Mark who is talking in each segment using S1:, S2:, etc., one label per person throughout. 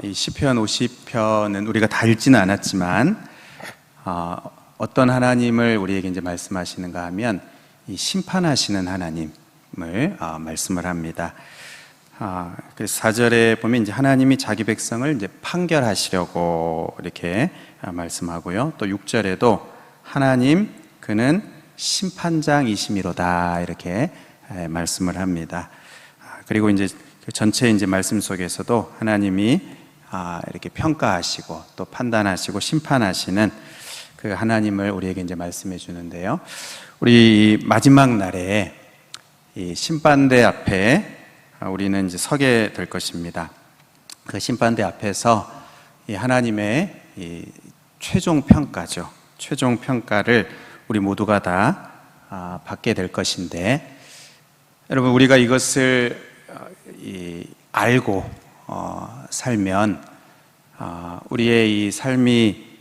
S1: 이 시편 50편은 우리가 다 읽지는 않았지만 어떤 하나님을 우리에게 이제 말씀하시는가 하면 이 심판하시는 하나님을 말씀을 합니다. 그래서 4절에 보면 이제 하나님이 자기 백성을 이제 판결하시려고 이렇게 말씀하고요. 또 6절에도 하나님 그는 심판장이심이로다 이렇게 말씀을 합니다. 그리고 이제 전체 이제 말씀 속에서도 하나님이 이렇게 평가하시고 또 판단하시고 심판하시는 그 하나님을 우리에게 이제 말씀해 주는데요. 우리 마지막 날에 이 심판대 앞에 우리는 이제 서게 될 것입니다. 그 심판대 앞에서 이 하나님의 이 최종 평가죠. 최종 평가를 우리 모두가 다 받게 될 것인데, 여러분 우리가 이것을 알고 살면 우리의 이 삶이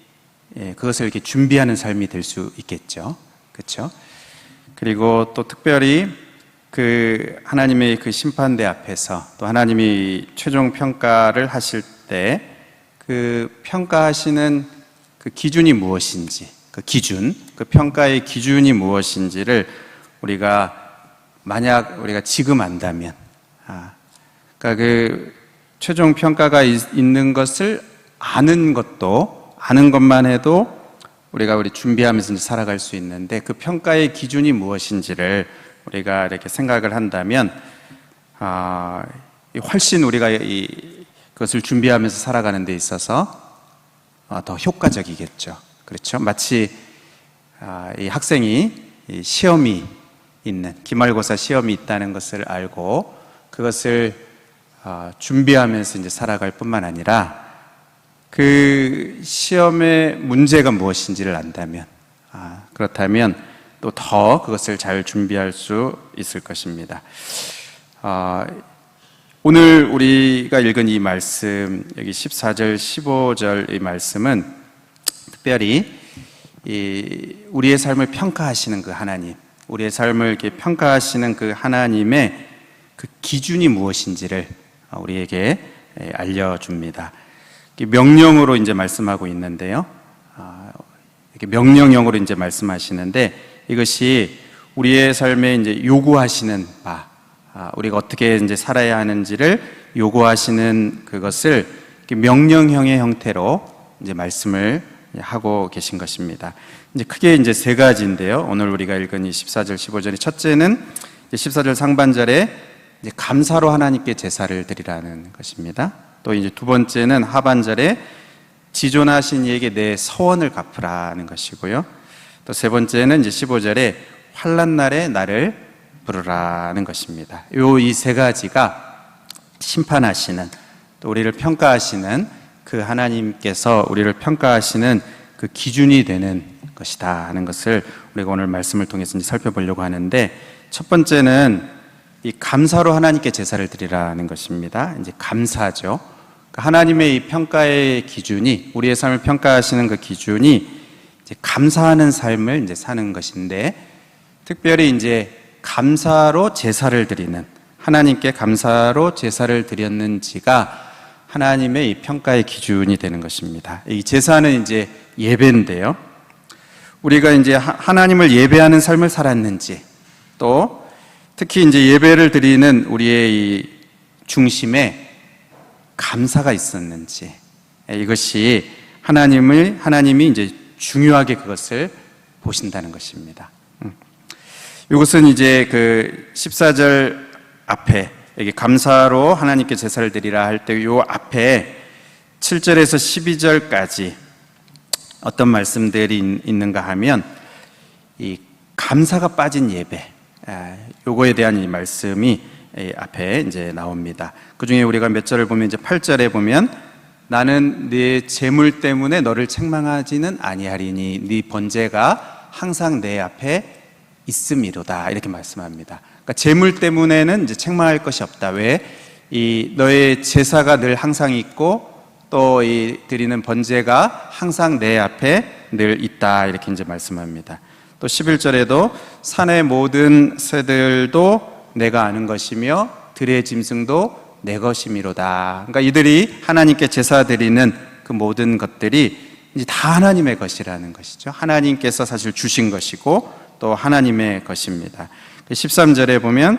S1: 그것을 이렇게 준비하는 삶이 될 수 있겠죠. 그렇죠? 그리고 또 특별히 그 하나님의 그 심판대 앞에서 또 하나님이 최종 평가를 하실 때 그 평가하시는 그 기준이 무엇인지, 그 기준, 그 평가의 기준이 무엇인지를 만약 우리가 지금 안다면, 그러니까 그 최종 평가가 있는 것을 아는 것만 해도 우리 준비하면서 이제 살아갈 수 있는데, 그 평가의 기준이 무엇인지를 우리가 이렇게 생각을 한다면 훨씬 우리가 그것을 준비하면서 살아가는 데 있어서 더 효과적이겠죠. 그렇죠? 마치 이 학생이 시험이 있는, 기말고사 시험이 있다는 것을 알고 그것을 준비하면서 이제 살아갈 뿐만 아니라 그 시험의 문제가 무엇인지를 안다면, 그렇다면 또 더 그것을 잘 준비할 수 있을 것입니다. 오늘 우리가 읽은 이 말씀, 여기 14절, 15절 이 말씀은 특별히 우리의 삶을 평가하시는 그 하나님, 우리의 삶을 이렇게 평가하시는 그 하나님의 그 기준이 무엇인지를 우리에게 알려줍니다. 명령으로 이제 말씀하고 있는데요. 이렇게 명령형으로 이제 말씀하시는데, 이것이 우리의 삶에 이제 요구하시는 바, 우리가 어떻게 이제 살아야 하는지를 요구하시는 그것을 명령형의 형태로 이제 말씀을 하고 계신 것입니다. 이제 크게 이제 세 가지인데요. 오늘 우리가 읽은 이 14절, 15절이 첫째는 14절 상반절에 이제 감사로 하나님께 제사를 드리라는 것입니다. 또 이제 두 번째는 하반절에 지존하신 이에게 내 서원을 갚으라는 것이고요. 또 세 번째는 이제 15절에 환난 날에 나를 부르라는 것입니다. 이 세 가지가 심판하시는, 또 우리를 평가하시는 그 하나님께서 우리를 평가하시는 그 기준이 되는 것이다 하는 것을 우리가 오늘 말씀을 통해서 이제 살펴보려고 하는데, 첫 번째는 이 감사로 하나님께 제사를 드리라는 것입니다. 이제 감사죠. 하나님의 이 평가의 기준이, 우리의 삶을 평가하시는 그 기준이 이제 감사하는 삶을 이제 사는 것인데, 특별히 이제 감사로 제사를 드리는, 하나님께 감사로 제사를 드렸는지가 하나님의 이 평가의 기준이 되는 것입니다. 이 제사는 이제 예배인데요. 우리가 이제 하나님을 예배하는 삶을 살았는지, 또 특히 이제 예배를 드리는 우리의 이 중심에 감사가 있었는지, 이것이 하나님이 이제 중요하게 그것을 보신다는 것입니다. 이것은 이제 그 14절 앞에 여기 감사로 하나님께 제사를 드리라 할 때 이 앞에 7절에서 12절까지 어떤 말씀들이 있는가 하면 이 감사가 빠진 예배, 요거에 대한 이 말씀이 앞에 이제 나옵니다. 그 중에 우리가 몇 절을 보면 이제 8절에 보면 나는 네 재물 때문에 너를 책망하지는 아니하리니 네 번제가 항상 내 앞에 있음이로다 이렇게 말씀합니다. 그러니까 재물 때문에는 이제 책망할 것이 없다. 왜? 너의 제사가 늘 항상 있고 또 이 드리는 번제가 항상 내 앞에 늘 있다 이렇게 이제 말씀합니다. 또 11절에도 산의 모든 새들도 내가 아는 것이며 들의 짐승도 내 것이미로다. 그러니까 이들이 하나님께 제사 드리는 그 모든 것들이 이제 다 하나님의 것이라는 것이죠. 하나님께서 사실 주신 것이고 또 하나님의 것입니다. 13절에 보면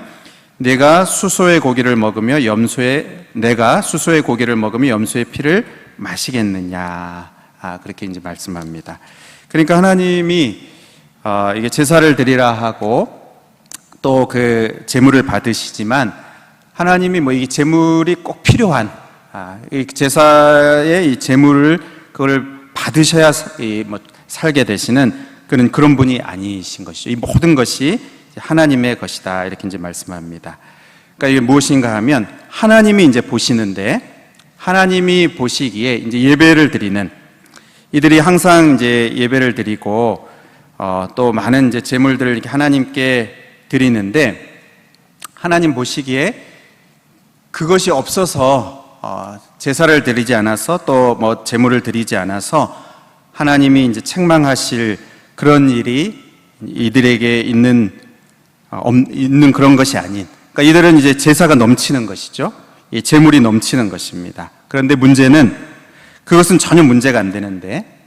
S1: 내가 수소의 고기를 먹으며 염소의 피를 마시겠느냐, 그렇게 이제 말씀합니다. 그러니까 하나님이 이게 제사를 드리라 하고 또 그 제물을 받으시지만 하나님이 뭐 이 제물이 꼭 필요한 이 제사의 이 제물을 그걸 받으셔야 뭐 살게 되시는 그런 분이 아니신 것이죠. 이 모든 것이 하나님의 것이다, 이렇게 이제 말씀합니다. 그러니까 이게 무엇인가 하면 하나님이 이제 보시는데 하나님이 보시기에 이제 예배를 드리는 이들이 항상 이제 예배를 드리고 또 많은 이제 제물들을 이렇게 하나님께 드리는데 하나님 보시기에 그것이 없어서 제사를 드리지 않아서 또 뭐 제물을 드리지 않아서 하나님이 이제 책망하실 그런 일이 이들에게 있는 그런 것이 아닌, 그러니까 이들은 이제 제사가 넘치는 것이죠. 이 제물이 넘치는 것입니다. 그런데 문제는 그것은 전혀 문제가 안 되는데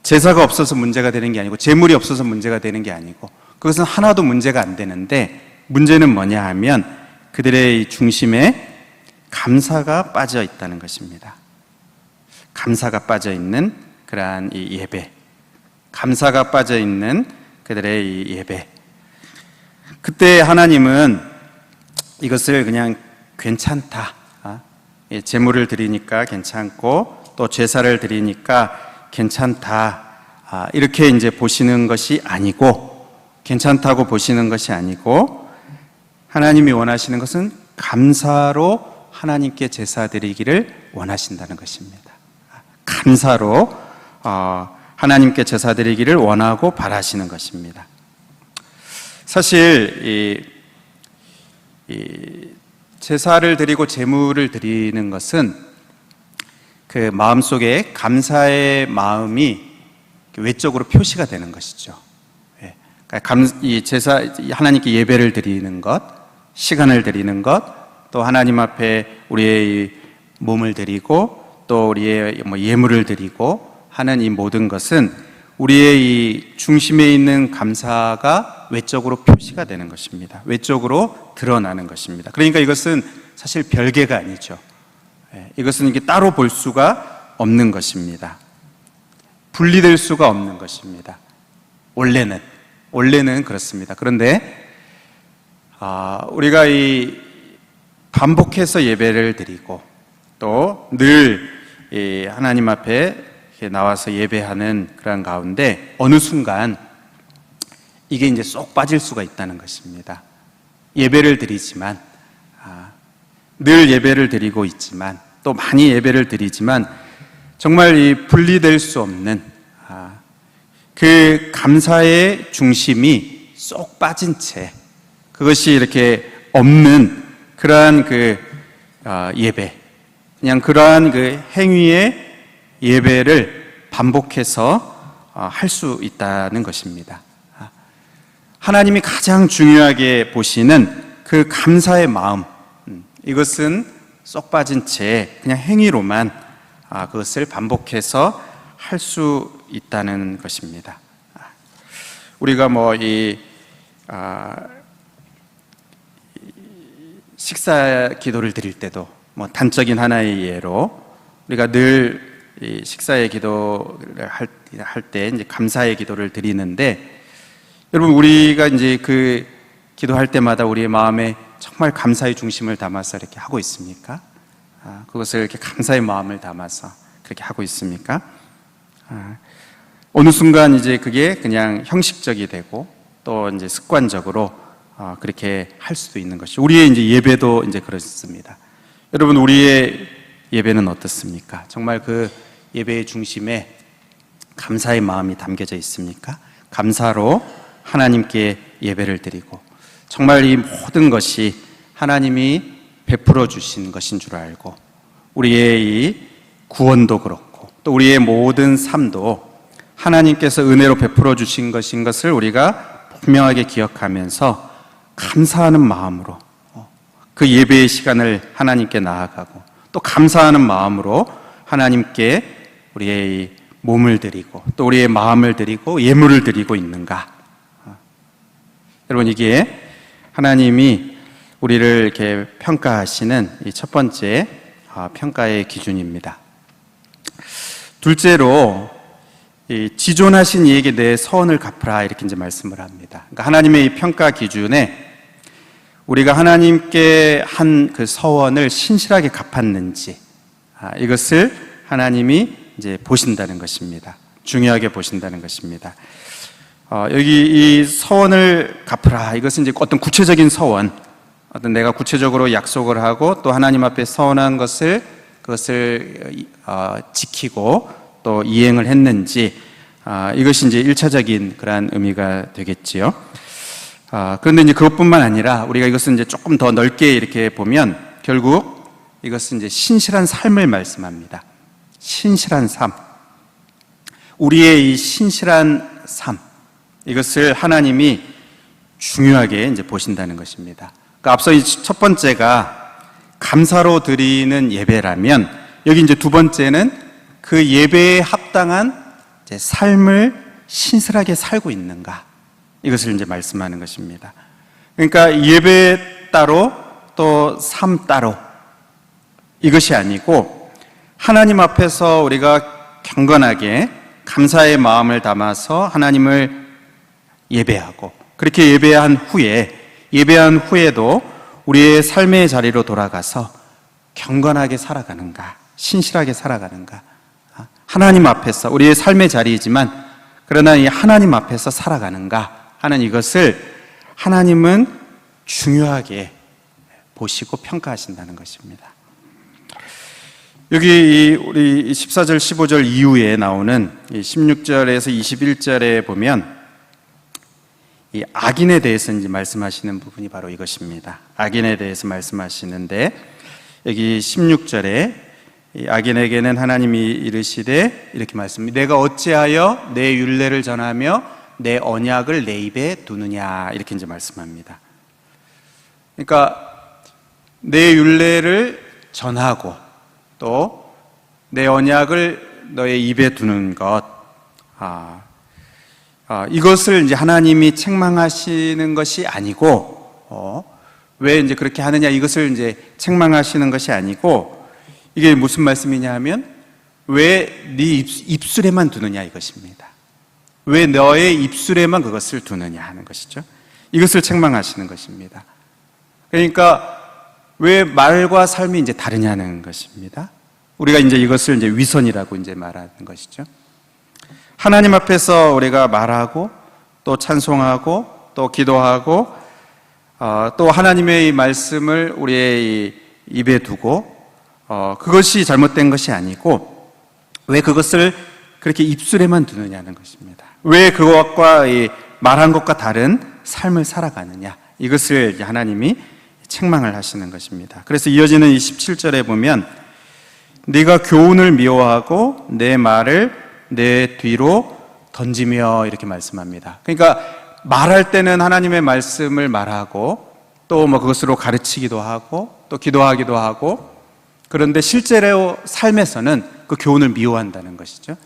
S1: 제사가 없어서 문제가 되는 게 아니고 제물이 없어서 문제가 되는 게 아니고 그것은 하나도 문제가 안 되는데 문제는 뭐냐 하면 그들의 이 중심에 감사가 빠져 있다는 것입니다. 감사가 빠져 있는 그러한 이 예배, 감사가 빠져 있는 그들의 이 예배. 그때 하나님은 이것을 그냥 괜찮다, 제물을 드리니까 괜찮고 또 제사를 드리니까 괜찮다, 이렇게 이제 보시는 것이 아니고, 괜찮다고 보시는 것이 아니고 하나님이 원하시는 것은 감사로 하나님께 제사 드리기를 원하신다는 것입니다. 감사로 하나님께 제사 드리기를 원하고 바라시는 것입니다. 사실 이 제사를 드리고 제물을 드리는 것은 그 마음속에 감사의 마음이 외적으로 표시가 되는 것이죠. 이 제사, 하나님께 예배를 드리는 것, 시간을 드리는 것, 또 하나님 앞에 우리의 몸을 드리고 또 우리의 뭐 예물을 드리고 하는 이 모든 것은 우리의 이 중심에 있는 감사가 외적으로 표시가 되는 것입니다. 외적으로 드러나는 것입니다. 그러니까 이것은 사실 별개가 아니죠. 이것은 이게 따로 볼 수가 없는 것입니다. 분리될 수가 없는 것입니다. 원래는 그렇습니다. 그런데 우리가 이 반복해서 예배를 드리고 또 늘 하나님 앞에 나와서 예배하는 그런 가운데 어느 순간 이게 이제 쏙 빠질 수가 있다는 것입니다. 예배를 드리지만 늘 예배를 드리고 있지만 또 많이 예배를 드리지만 정말 이 분리될 수 없는 그 감사의 중심이 쏙 빠진 채 그것이 이렇게 없는 그러한 그 예배, 그냥 그러한 그 행위의 예배를 반복해서 할 수 있다는 것입니다. 하나님이 가장 중요하게 보시는 그 감사의 마음, 이것은 쏙 빠진 채 그냥 행위로만 그것을 반복해서 할 수 있다는 것입니다. 우리가 뭐 식사 기도를 드릴 때도 뭐 단적인 하나의 예로 우리가 늘 식사의 기도를 할 때 이제 감사의 기도를 드리는데, 여러분 우리가 이제 그 기도할 때마다 우리의 마음에 정말 감사의 중심을 담아서 이렇게 하고 있습니까? 그것을 이렇게 감사의 마음을 담아서 그렇게 하고 있습니까? 어느 순간 이제 그게 그냥 형식적이 되고 또 이제 습관적으로 그렇게 할 수도 있는 것이, 우리의 이제 예배도 이제 그렇습니다. 여러분 우리의 예배는 어떻습니까? 정말 그 예배의 중심에 감사의 마음이 담겨져 있습니까? 감사로 하나님께 예배를 드리고 정말 이 모든 것이 하나님이 베풀어 주신 것인 줄 알고 우리의 이 구원도 그렇고 또 우리의 모든 삶도 하나님께서 은혜로 베풀어 주신 것인 것을 우리가 분명하게 기억하면서 감사하는 마음으로 그 예배의 시간을 하나님께 나아가고 또 감사하는 마음으로 하나님께 우리의 몸을 드리고 또 우리의 마음을 드리고 예물을 드리고 있는가? 여러분, 이게 하나님이 우리를 이렇게 평가하시는 이 첫 번째 평가의 기준입니다. 둘째로 지존하신 이에게 내 서원을 갚으라, 이렇게 이제 말씀을 합니다. 그러니까 하나님의 이 평가 기준에 우리가 하나님께 한 그 서원을 신실하게 갚았는지, 이것을 하나님이 이제 보신다는 것입니다. 중요하게 보신다는 것입니다. 여기 이 서원을 갚으라, 이것은 이제 어떤 구체적인 서원, 어떤 내가 구체적으로 약속을 하고 또 하나님 앞에 서원한 그것을 지키고 또 이행을 했는지, 이것이 이제 1차적인 그러한 의미가 되겠지요. 그런데 이제 그것뿐만 아니라 우리가 이것은 이제 조금 더 넓게 이렇게 보면 결국 이것은 이제 신실한 삶을 말씀합니다. 신실한 삶. 우리의 이 신실한 삶. 이것을 하나님이 중요하게 이제 보신다는 것입니다. 그러니까 앞서 이 첫 번째가 감사로 드리는 예배라면, 여기 이제 두 번째는 그 예배에 합당한 이제 삶을 신실하게 살고 있는가, 이것을 이제 말씀하는 것입니다. 그러니까 예배 따로 또 삶 따로, 이것이 아니고 하나님 앞에서 우리가 경건하게 감사의 마음을 담아서 하나님을 예배하고, 그렇게 예배한 후에도 우리의 삶의 자리로 돌아가서 경건하게 살아가는가, 신실하게 살아가는가, 하나님 앞에서 우리의 삶의 자리이지만 그러나 이 하나님 앞에서 살아가는가 하는 이것을 하나님은 중요하게 보시고 평가하신다는 것입니다. 여기 우리 14절 15절 이후에 나오는 16절에서 21절에 보면 이 악인에 대해서 이제 말씀하시는 부분이 바로 이것입니다. 악인에 대해서 말씀하시는데, 여기 16절에 이 악인에게는 하나님이 이르시되 이렇게 말씀합니다. 내가 어찌하여 내 율례를 전하며 내 언약을 내 입에 두느냐, 이렇게 이제 말씀합니다. 그러니까 내 율례를 전하고 또 내 언약을 너의 입에 두는 것, 이것을 이제 하나님이 책망하시는 것이 아니고, 왜 이제 그렇게 하느냐, 이것을 이제 책망하시는 것이 아니고, 이게 무슨 말씀이냐 하면, 왜 네 입술에만 두느냐, 이것입니다. 왜 너의 입술에만 그것을 두느냐 하는 것이죠. 이것을 책망하시는 것입니다. 그러니까 왜 말과 삶이 이제 다르냐는 것입니다. 우리가 이제 이것을 이제 위선이라고 이제 말하는 것이죠. 하나님 앞에서 우리가 말하고 또 찬송하고 또 기도하고 또 하나님의 말씀을 우리의 입에 두고 그것이 잘못된 것이 아니고, 왜 그것을 그렇게 입술에만 두느냐는 것입니다. 왜 그것과 말한 것과 다른 삶을 살아가느냐, 이것을 하나님이 책망을 하시는 것입니다. 그래서 이어지는 27절에 보면 네가 교훈을 미워하고 내 말을 내 뒤로 던지며, 이렇게 말씀합니다. 그러니까 말할 때는 하나님의 말씀을 말하고 또 뭐 그것으로 가르치기도 하고 또 기도하기도 하고, 그런데 실제로 삶에서는 그 교훈을 미워한다는 것이죠.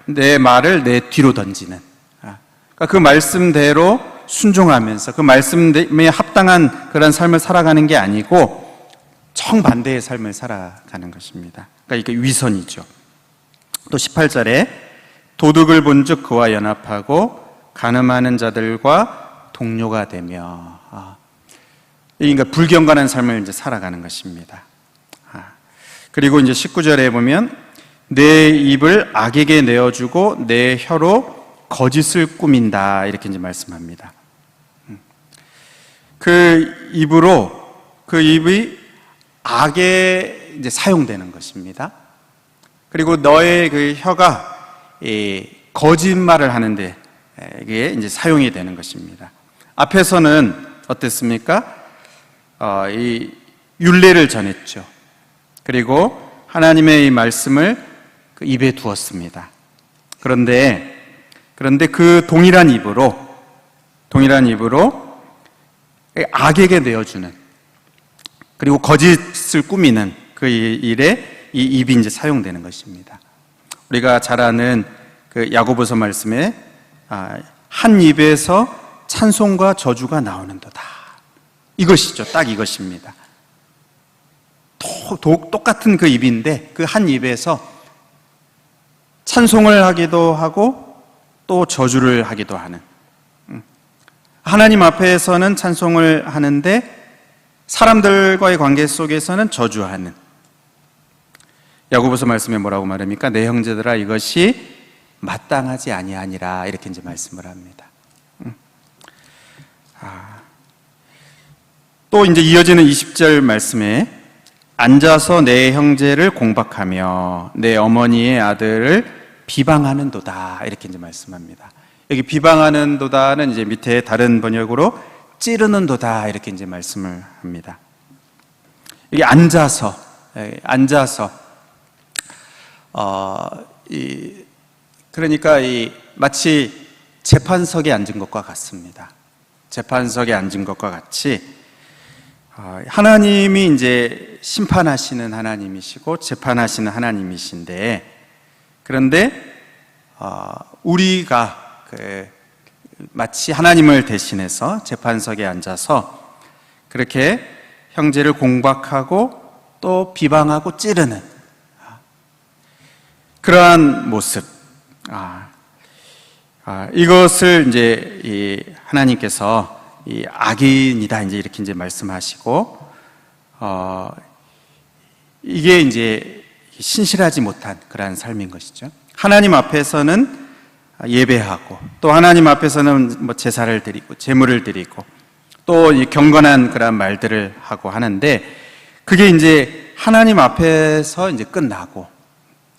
S1: 내 말을 내 뒤로 던지는, 그러니까 그 말씀대로 순종하면서 그 말씀에 합당한 그런 삶을 살아가는 게 아니고 정반대의 삶을 살아가는 것입니다. 그러니까 이게 위선이죠. 또 18절에 도둑을 본즉 그와 연합하고 간음하는 자들과 동료가 되며, 그러니까 불경건한 삶을 이제 살아가는 것입니다. 그리고 이제 19절에 보면 내 입을 악에게 내어주고 내 혀로 거짓을 꾸민다, 이렇게 이제 말씀합니다. 그 입이 악에 이제 사용되는 것입니다. 그리고 너의 그 혀가 거짓말을 하는데 이게 이제 사용이 되는 것입니다. 앞에서는 어땠습니까? 이 율례를 전했죠. 그리고 하나님의 이 말씀을 그 입에 두었습니다. 그런데 그 동일한 입으로 악에게 내어주는, 그리고 거짓을 꾸미는 그 일에 이 입이 이제 사용되는 것입니다. 우리가 잘 아는 그 야고보서 말씀에 한 입에서 찬송과 저주가 나오는도다. 이것이죠. 딱 이것입니다. 똑같은 그 입인데 그 한 입에서 찬송을 하기도 하고 또 저주를 하기도 하는, 하나님 앞에서는 찬송을 하는데 사람들과의 관계 속에서는 저주하는. 야고보서 말씀에 뭐라고 말합니까? 내 형제들아, 이것이 마땅하지 아니하니라, 이렇게 이제 말씀을 합니다. 또 이제 이어지는 20절 말씀에 앉아서 내 형제를 공박하며 내 어머니의 아들을 비방하는도다, 이렇게 이제 말씀합니다. 여기 비방하는도다는 이제 밑에 다른 번역으로 찌르는도다, 이렇게 이제 말씀을 합니다. 여기 앉아서 그러니까 마치 재판석에 앉은 것과 같습니다. 재판석에 앉은 것과 같이 하나님이 이제 심판하시는 하나님이시고 재판하시는 하나님이신데, 그런데 우리가 마치 하나님을 대신해서 재판석에 앉아서 그렇게 형제를 공박하고 또 비방하고 찌르는 그러한 모습, 이것을 이제 하나님께서 악인이다, 이제 이렇게 이제 말씀하시고, 이게 이제 신실하지 못한 그러한 삶인 것이죠. 하나님 앞에서는 예배하고 또 하나님 앞에서는 뭐 제사를 드리고 제물을 드리고 또 이 경건한 그러한 말들을 하고 하는데, 그게 이제 하나님 앞에서 이제 끝나고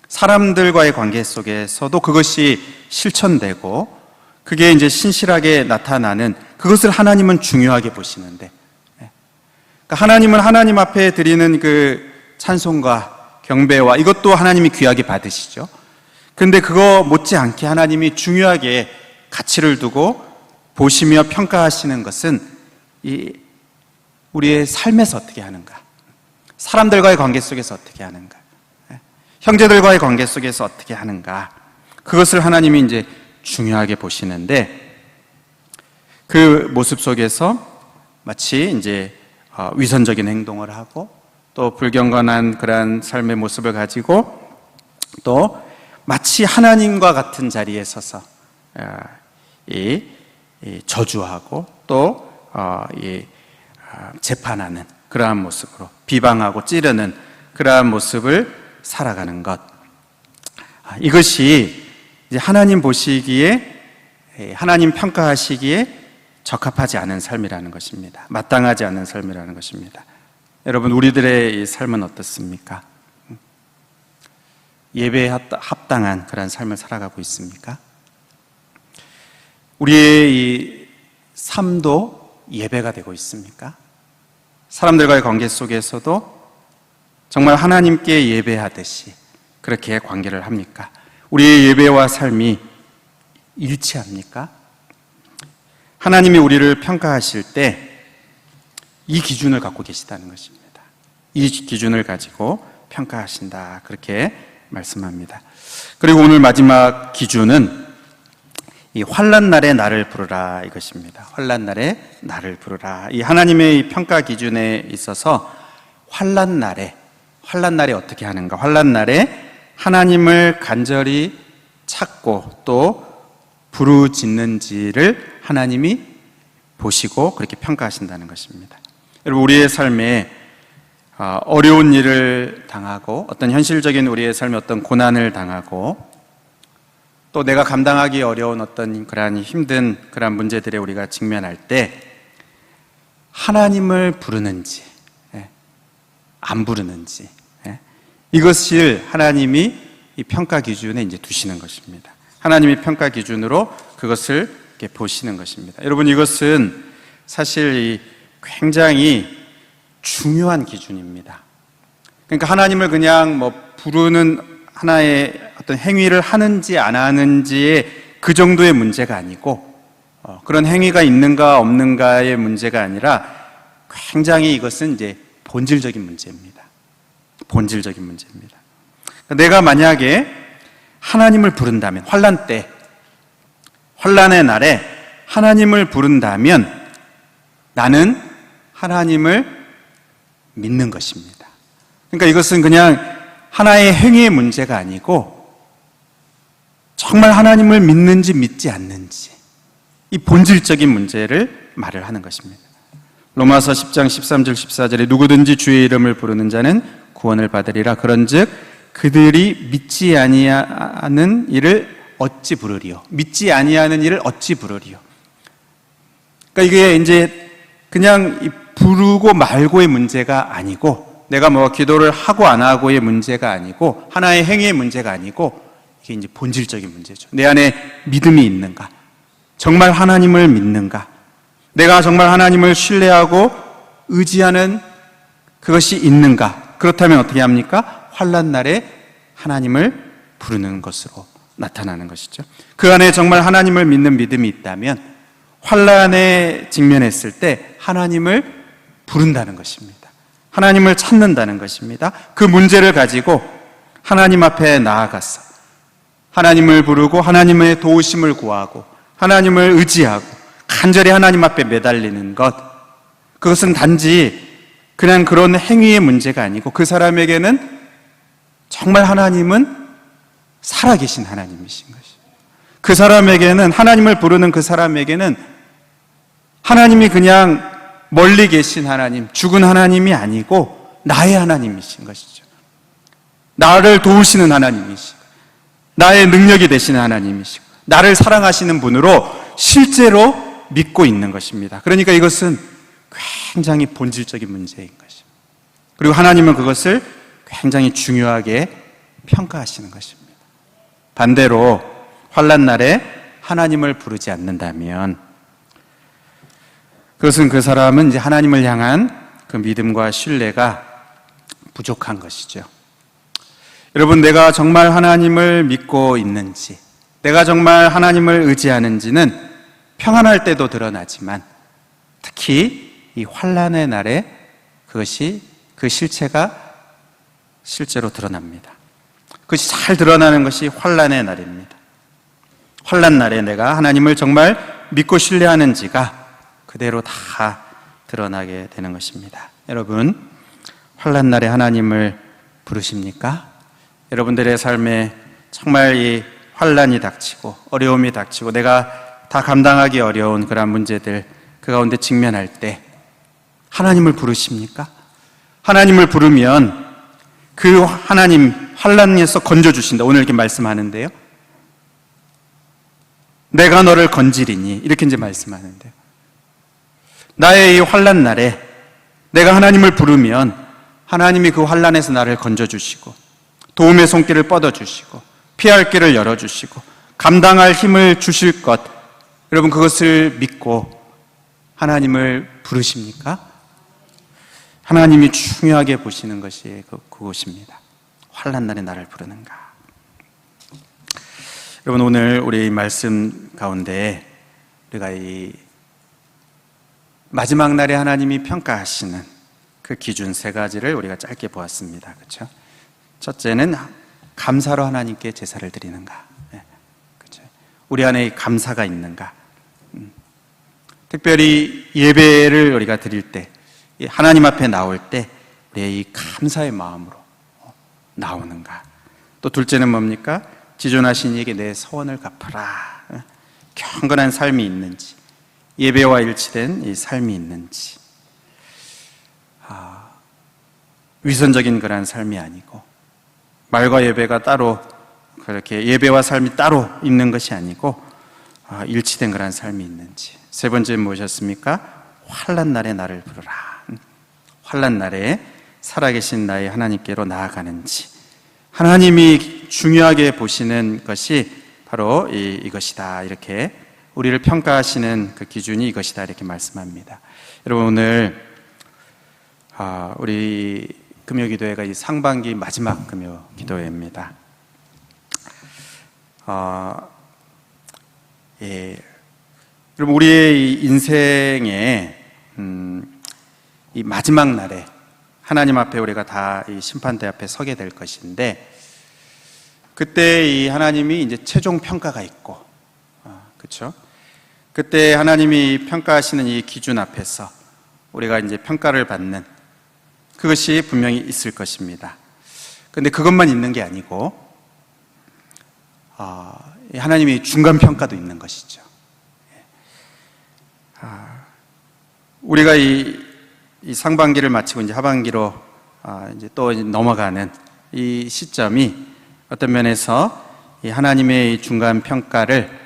S1: 사람들과의 관계 속에서도 그것이 실천되고 그게 이제 신실하게 나타나는, 그것을 하나님은 중요하게 보시는데, 그러니까 하나님은 하나님 앞에 드리는 그 찬송과 경배와 이것도 하나님이 귀하게 받으시죠. 그런데 그거 못지않게 하나님이 중요하게 가치를 두고 보시며 평가하시는 것은 우리의 삶에서 어떻게 하는가, 사람들과의 관계 속에서 어떻게 하는가, 형제들과의 관계 속에서 어떻게 하는가, 그것을 하나님이 이제 중요하게 보시는데, 그 모습 속에서 마치 이제 위선적인 행동을 하고 또 불경건한 그러한 삶의 모습을 가지고 또 마치 하나님과 같은 자리에 서서 저주하고 또 재판하는 그러한 모습으로 비방하고 찌르는 그러한 모습을 살아가는 것, 이것이 이제 하나님 보시기에, 하나님 평가하시기에 적합하지 않은 삶이라는 것입니다. 마땅하지 않은 삶이라는 것입니다. 여러분, 우리들의 이 삶은 어떻습니까? 예배에 합당한 그런 삶을 살아가고 있습니까? 우리의 이 삶도 예배가 되고 있습니까? 사람들과의 관계 속에서도 정말 하나님께 예배하듯이 그렇게 관계를 합니까? 우리의 예배와 삶이 일치합니까? 하나님이 우리를 평가하실 때 이 기준을 갖고 계시다는 것입니다. 이 기준을 가지고 평가하신다, 그렇게 말씀합니다. 그리고 오늘 마지막 기준은 이 환난 날에 나를 부르라, 이것입니다. 환난 날에 나를 부르라. 이 하나님의 이 평가 기준에 있어서 환난 날에 어떻게 하는가? 환난 날에 하나님을 간절히 찾고 또 부르짖는지를 하나님이 보시고 그렇게 평가하신다는 것입니다. 여러분, 우리의 삶에 어려운 일을 당하고 어떤 현실적인 우리의 삶에 어떤 고난을 당하고 또 내가 감당하기 어려운 어떤 그러한 힘든 그러한 문제들에 우리가 직면할 때 하나님을 부르는지 안 부르는지, 이것을 하나님이 이 평가 기준에 이제 두시는 것입니다. 하나님이 평가 기준으로 그것을 이렇게 보시는 것입니다. 여러분, 이것은 사실 굉장히 중요한 기준입니다. 그러니까 하나님을 그냥 부르는 하나의 어떤 행위를 하는지 안 하는지의 그 정도의 문제가 아니고 그런 행위가 있는가 없는가의 문제가 아니라 굉장히 이것은 이제 본질적인 문제입니다. 본질적인 문제입니다. 내가 만약에 하나님을 부른다면, 환난 때, 환난의 날에 하나님을 부른다면 나는 하나님을 믿는 것입니다. 그러니까 이것은 그냥 하나의 행위의 문제가 아니고 정말 하나님을 믿는지 믿지 않는지, 이 본질적인 문제를 말을 하는 것입니다. 로마서 10장 13절 14절에 누구든지 주의 이름을 부르는 자는 구원을 받으리라. 그런즉 그들이 믿지 아니하는 일을 어찌 부르리요? 믿지 아니하는 일을 어찌 부르리요? 그러니까 이게 이제 그냥 부르고 말고의 문제가 아니고, 내가 뭐 기도를 하고 안 하고의 문제가 아니고, 하나의 행위의 문제가 아니고, 이게 이제 본질적인 문제죠. 내 안에 믿음이 있는가? 정말 하나님을 믿는가? 내가 정말 하나님을 신뢰하고 의지하는 그것이 있는가? 그렇다면 어떻게 합니까? 환난 날에 하나님을 부르는 것으로 나타나는 것이죠. 그 안에 정말 하나님을 믿는 믿음이 있다면 환난에 직면했을 때 하나님을 부른다는 것입니다. 하나님을 찾는다는 것입니다. 그 문제를 가지고 하나님 앞에 나아가서 하나님을 부르고 하나님의 도우심을 구하고 하나님을 의지하고 간절히 하나님 앞에 매달리는 것, 그것은 단지 그냥 그런 행위의 문제가 아니고 그 사람에게는 정말 하나님은 살아계신 하나님이신 것이죠. 그 사람에게는, 하나님을 부르는 그 사람에게는 하나님이 그냥 멀리 계신 하나님, 죽은 하나님이 아니고 나의 하나님이신 것이죠. 나를 도우시는 하나님이시고 나의 능력이 되시는 하나님이시고 나를 사랑하시는 분으로 실제로 믿고 있는 것입니다. 그러니까 이것은 굉장히 본질적인 문제인 것입니다. 그리고 하나님은 그것을 굉장히 중요하게 평가하시는 것입니다. 반대로 환난 날에 하나님을 부르지 않는다면 그것은 그 사람은 이제 하나님을 향한 그 믿음과 신뢰가 부족한 것이죠. 여러분, 내가 정말 하나님을 믿고 있는지, 내가 정말 하나님을 의지하는지는 평안할 때도 드러나지만 특히 이 환난의 날에 그것이, 그 실체가 실제로 드러납니다. 그것이 잘 드러나는 것이 환난의 날입니다. 환난 날에 내가 하나님을 정말 믿고 신뢰하는지가 그대로 다 드러나게 되는 것입니다. 여러분, 환난 날에 하나님을 부르십니까? 여러분들의 삶에 정말 이 환난이 닥치고 어려움이 닥치고 내가 다 감당하기 어려운 그런 문제들 그 가운데 직면할 때 하나님을 부르십니까? 하나님을 부르면 그 하나님 환난에서 건져주신다. 오늘 이렇게 말씀하는데요. 내가 너를 건지리니 이렇게 이제 말씀하는데요. 나의 이 환난 날에 내가 하나님을 부르면 하나님이 그 환난에서 나를 건져주시고 도움의 손길을 뻗어주시고 피할 길을 열어주시고 감당할 힘을 주실 것, 여러분 그것을 믿고 하나님을 부르십니까? 하나님이 중요하게 보시는 것이 그것입니다. 환난 날에 나를 부르는가? 여러분, 오늘 우리 말씀 가운데 우리가 이 마지막 날에 하나님이 평가하시는 그 기준 세 가지를 우리가 짧게 보았습니다. 그렇죠? 첫째는 감사로 하나님께 제사를 드리는가? 그렇죠? 우리 안에 감사가 있는가? 특별히 예배를 우리가 드릴 때, 하나님 앞에 나올 때 우리의 이 감사의 마음으로 나오는가? 또 둘째는 뭡니까? 지존하신 이에게 내 서원을 갚아라. 경건한 삶이 있는지, 예배와 일치된 이 삶이 있는지, 위선적인 그런 삶이 아니고 말과 예배가 따로, 그렇게 예배와 삶이 따로 있는 것이 아니고 일치된 그런 삶이 있는지. 세 번째는 무엇이었습니까? 환난 날에 나를 부르라. 환난 날에 살아계신 나의 하나님께로 나아가는지. 하나님이 중요하게 보시는 것이 바로 이것이다. 이렇게 우리를 평가하시는 그 기준이 이것이다. 이렇게 말씀합니다. 여러분, 오늘 우리 금요기도회가 이 상반기 마지막 금요기도회입니다. 여러분, 우리의 이 인생의 이 마지막 날에 하나님 앞에 우리가 다 이 심판대 앞에 서게 될 것인데, 그때 이 하나님이 이제 최종 평가가 있고, 그렇죠? 그때 하나님이 평가하시는 이 기준 앞에서 우리가 이제 평가를 받는 그것이 분명히 있을 것입니다. 그런데 그것만 있는 게 아니고 하나님의 중간 평가도 있는 것이죠. 우리가 이 상반기를 마치고 이제 하반기로 이제 또 넘어가는 이 시점이 어떤 면에서 이 하나님의 이 중간 평가를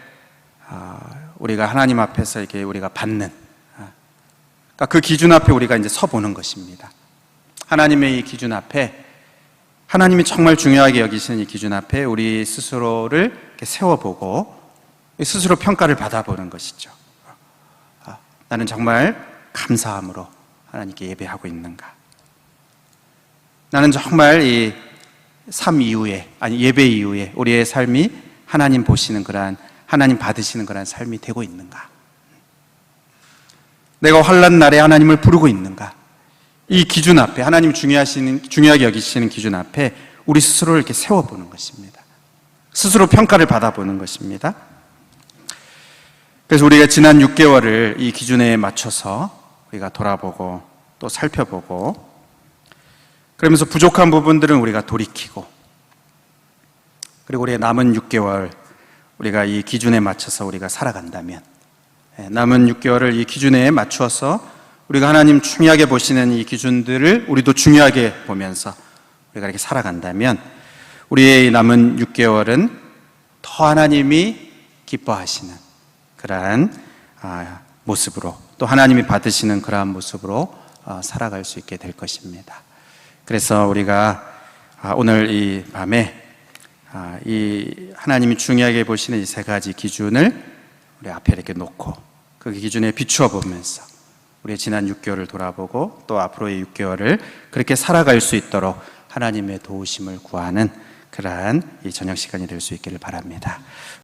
S1: 우리가 하나님 앞에서 이렇게 우리가 받는, 그러니까 그 기준 앞에 우리가 이제 서 보는 것입니다. 하나님의 이 기준 앞에, 하나님이 정말 중요하게 여기시는 이 기준 앞에 우리 스스로를 이렇게 세워보고 스스로 평가를 받아보는 것이죠. 나는 정말 감사함으로 하나님께 예배하고 있는가? 나는 정말 이 삶 이후에, 아니 예배 이후에 우리의 삶이 하나님 보시는 그러한, 하나님 받으시는 그러한 삶이 되고 있는가? 내가 환난 날에 하나님을 부르고 있는가? 이 기준 앞에, 하나님 중요하게 여기시는 기준 앞에 우리 스스로를 이렇게 세워보는 것입니다. 스스로 평가를 받아보는 것입니다. 그래서 우리가 지난 6개월을 이 기준에 맞춰서 우리가 돌아보고 또 살펴보고, 그러면서 부족한 부분들은 우리가 돌이키고, 그리고 우리의 남은 6개월 우리가 이 기준에 맞춰서 우리가 살아간다면, 남은 6개월을 이 기준에 맞추어서 우리가 하나님 중요하게 보시는 이 기준들을 우리도 중요하게 보면서 우리가 이렇게 살아간다면, 우리의 남은 6개월은 더 하나님이 기뻐하시는 그러한 모습으로, 또 하나님이 받으시는 그러한 모습으로 살아갈 수 있게 될 것입니다. 그래서 우리가 오늘 이 밤에 이 하나님이 중요하게 보시는 이 세 가지 기준을 우리 앞에 이렇게 놓고 그 기준에 비추어 보면서 우리의 지난 6개월을 돌아보고 또 앞으로의 6개월을 그렇게 살아갈 수 있도록 하나님의 도우심을 구하는 그러한 이 저녁 시간이 될 수 있기를 바랍니다.